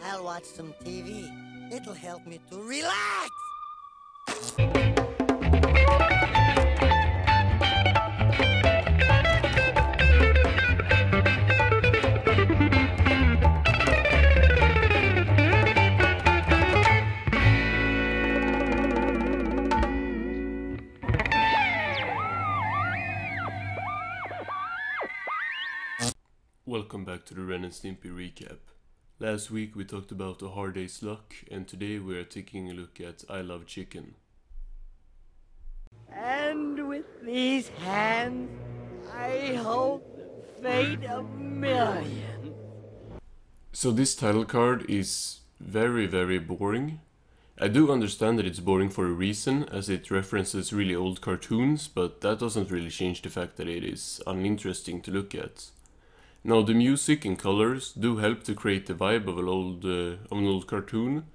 I'll watch some TV. It'll help me to relax. Welcome back to the Ren and Stimpy recap. Last week we talked about A Hard Day's Luck, and today we are taking a look at I Love Chicken. And with these hands, I hold the fate of millions. So this title card is very boring. I do understand that it's boring for a reason, as it references really old cartoons, but that doesn't really change the fact that it is uninteresting to look at. Now the music and colors do help to create the vibe of an old cartoon.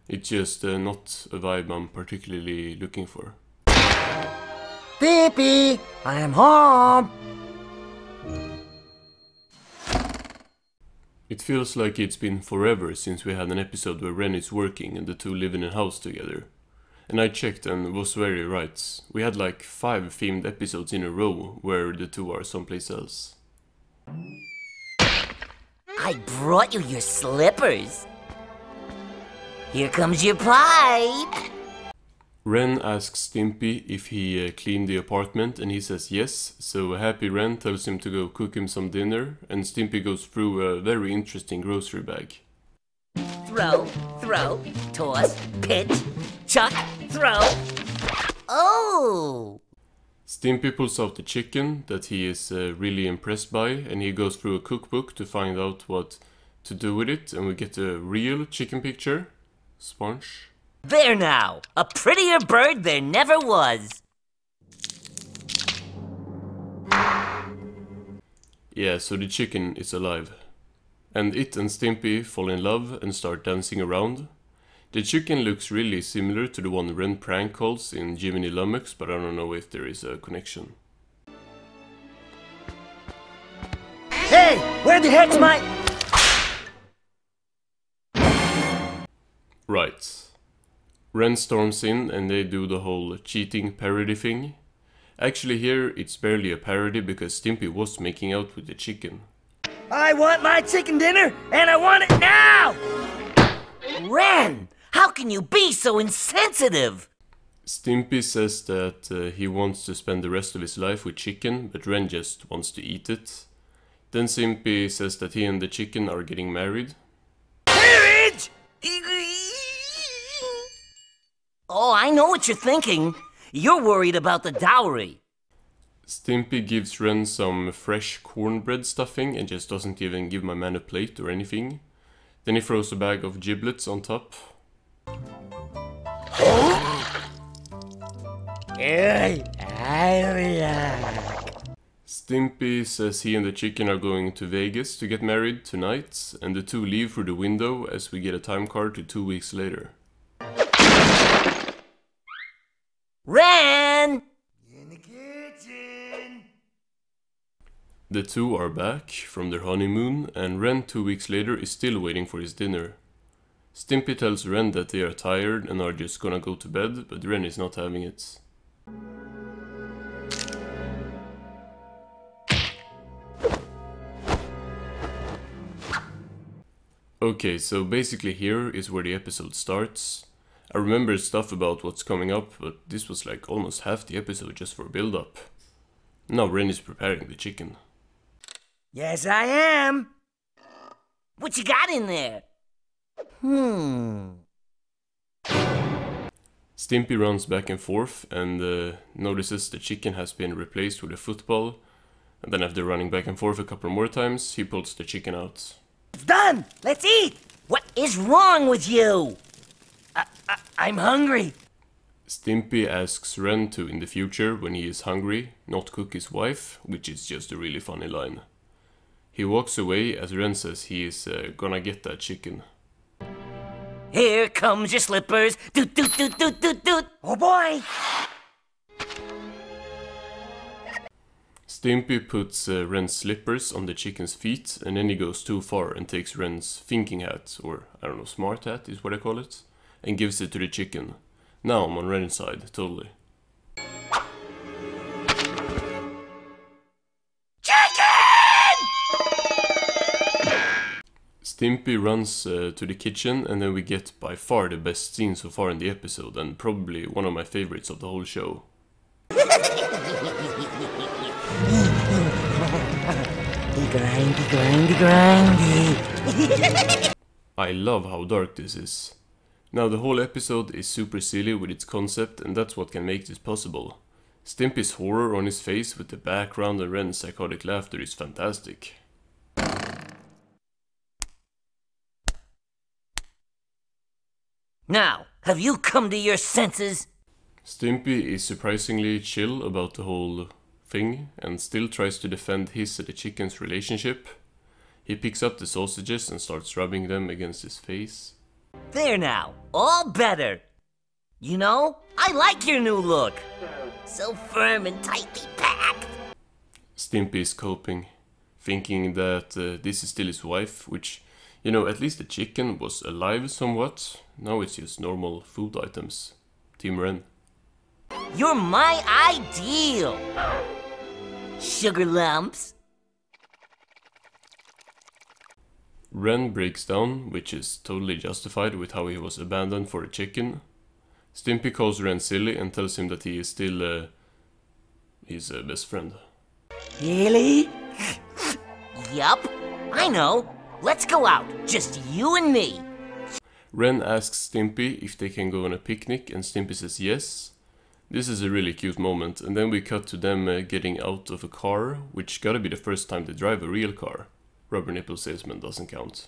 It's just not a vibe I'm particularly looking for. Stimpy, I am home. It feels like it's been forever since we had an episode where Ren is working and the two live in a house together. And I checked and was very right. We had like 5 themed episodes in a row where the two are someplace else. I brought you your slippers. Here comes your pipe. Ren asks Stimpy if he cleaned the apartment, and he says yes, so happy Ren tells him to go cook him some dinner, and Stimpy goes through a very interesting grocery bag. Throw, toss, pitch, chuck, throw. Oh! Stimpy pulls out the chicken that he is really impressed by, and he goes through a cookbook to find out what to do with it, and we get a real chicken picture. Sponge. There now! A prettier bird there never was! Yeah, so the chicken is alive. And it and Stimpy fall in love and start dancing around. The chicken looks really similar to the one Ren prank calls in Jiminy Lummox, but I don't know if there is a connection. Hey, where the heck's my... Right. Ren storms in and they do the whole cheating parody thing. Actually here it's barely a parody because Stimpy was making out with the chicken. I want my chicken dinner, and I want it now! Ren! How can you be so insensitive? Stimpy says that he wants to spend the rest of his life with chicken, but Ren just wants to eat it. Then Stimpy says that he and the chicken are getting married. Marriage! Oh, I know what you're thinking. You're worried about the dowry. Stimpy gives Ren some fresh cornbread stuffing and just doesn't even give my man a plate or anything. Then he throws a bag of giblets on top. Stimpy says he and the chicken are going to Vegas to get married tonight, and the two leave through the window as we get a time card to 2 weeks later. Ren! In the kitchen. The two are back from their honeymoon, and Ren 2 weeks later is still waiting for his dinner. Stimpy tells Ren that they are tired and are just gonna go to bed, but Ren is not having it. Okay, so basically here is where the episode starts. I remember stuff about what's coming up, but this was like almost half the episode just for build-up. Now Ren is preparing the chicken. Yes, I am. What you got in there? Stimpy runs back and forth and notices the chicken has been replaced with a football. And then after running back and forth a couple more times, he pulls the chicken out. It's done. Let's eat. What is wrong with you? I'm hungry. Stimpy asks Ren to, in the future, when he is hungry, not cook his wife, which is just a really funny line. He walks away as Ren says he is gonna get that chicken. Here comes your slippers. Doot doot doot doot doot doot. Oh boy. Stimpy puts Ren's slippers on the chicken's feet, and then he goes too far and takes Ren's thinking hat, or I don't know, smart hat is what I call it, and gives it to the chicken. Now I'm on Ren's side, totally. Stimpy runs to the kitchen, and then we get by far the best scene so far in the episode, and probably one of my favorites of the whole show. Grindy. I love how dark this is. Now the whole episode is super silly with its concept, and that's what can make this possible. Stimpy's horror on his face with the background and Ren's psychotic laughter is fantastic. Now, have you come to your senses? Stimpy is surprisingly chill about the whole thing and still tries to defend his and the chicken's relationship. He picks up the sausages and starts rubbing them against his face. There now, all better. You know, I like your new look. So firm and tightly packed. Stimpy is coping, thinking that this is still his wife, which, you know, at least the chicken was alive somewhat. Now it's just normal food items. Team Ren. You're my ideal. Sugar lumps. Ren breaks down, which is totally justified with how he was abandoned for a chicken. Stimpy calls Ren silly and tells him that he is still his best friend. Really? Yup, I know. Let's go out, just you and me. Ren asks Stimpy if they can go on a picnic, and Stimpy says yes. This is a really cute moment, and then we cut to them getting out of a car, which gotta be the first time they drive a real car. Rubber nipple salesman doesn't count.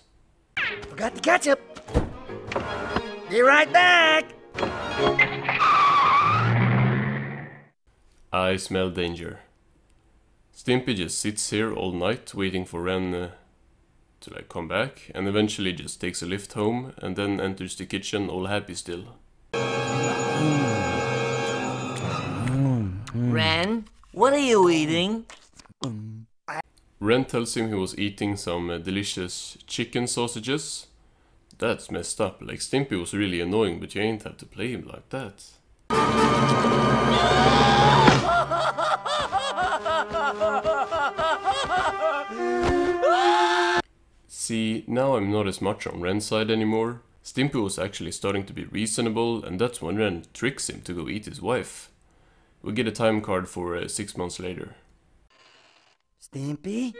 Forgot the ketchup. Be right back. I smell danger. Stimpy just sits here all night waiting for Ren to come back, and eventually just takes a lift home and then enters the kitchen all happy still. Ren, what are you eating? Ren tells him he was eating some delicious chicken sausages. That's messed up, like Stimpy was really annoying, but you ain't have to play him like that. See, now I'm not as much on Ren's side anymore. Stimpy was actually starting to be reasonable, and that's when Ren tricks him to go eat his wife. We get a time card for 6 months later. Stimpy?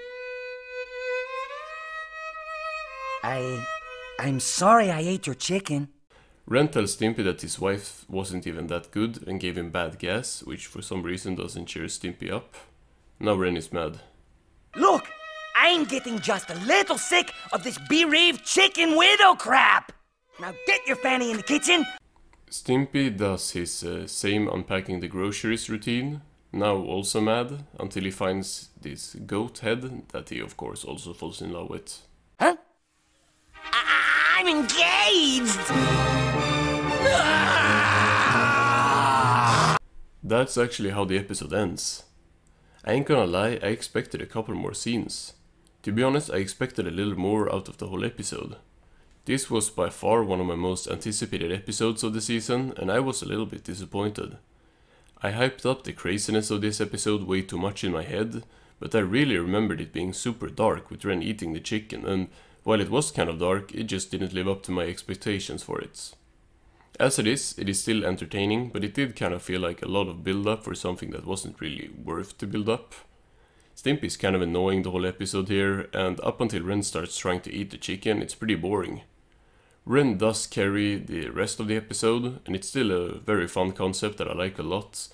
I'm sorry I ate your chicken. Ren tells Stimpy that his wife wasn't even that good and gave him bad gas, which for some reason doesn't cheer Stimpy up. Now Ren is mad. Look! I'm getting just a little sick of this bereaved chicken widow crap! Now get your fanny in the kitchen! Stimpy does his same unpacking the groceries routine, now also mad, until he finds this goat head that he of course also falls in love with. Huh? I'm engaged! That's actually how the episode ends. I ain't gonna lie, I expected a couple more scenes. To be honest, I expected a little more out of the whole episode. This was by far one of my most anticipated episodes of the season, and I was a little bit disappointed. I hyped up the craziness of this episode way too much in my head, but I really remembered it being super dark with Ren eating the chicken, and while it was kind of dark, it just didn't live up to my expectations for it. As it is still entertaining, but it did kind of feel like a lot of build-up for something that wasn't really worth to build up. Stimpy's kind of annoying the whole episode here, and up until Ren starts trying to eat the chicken, it's pretty boring. Ren does carry the rest of the episode, and it's still a very fun concept that I like a lot,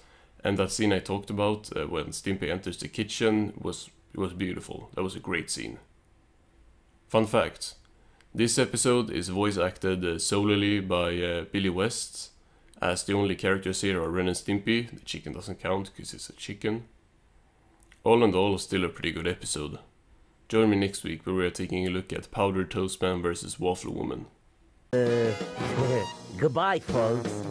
and that scene I talked about when Stimpy enters the kitchen was beautiful. That was a great scene. Fun fact, this episode is voice acted solely by Billy West, as the only characters here are Ren and Stimpy. The chicken doesn't count because it's a chicken. All in all, still a pretty good episode. Join me next week where we are taking a look at Powdered Toast Man vs. Waffle Woman. Goodbye, folks.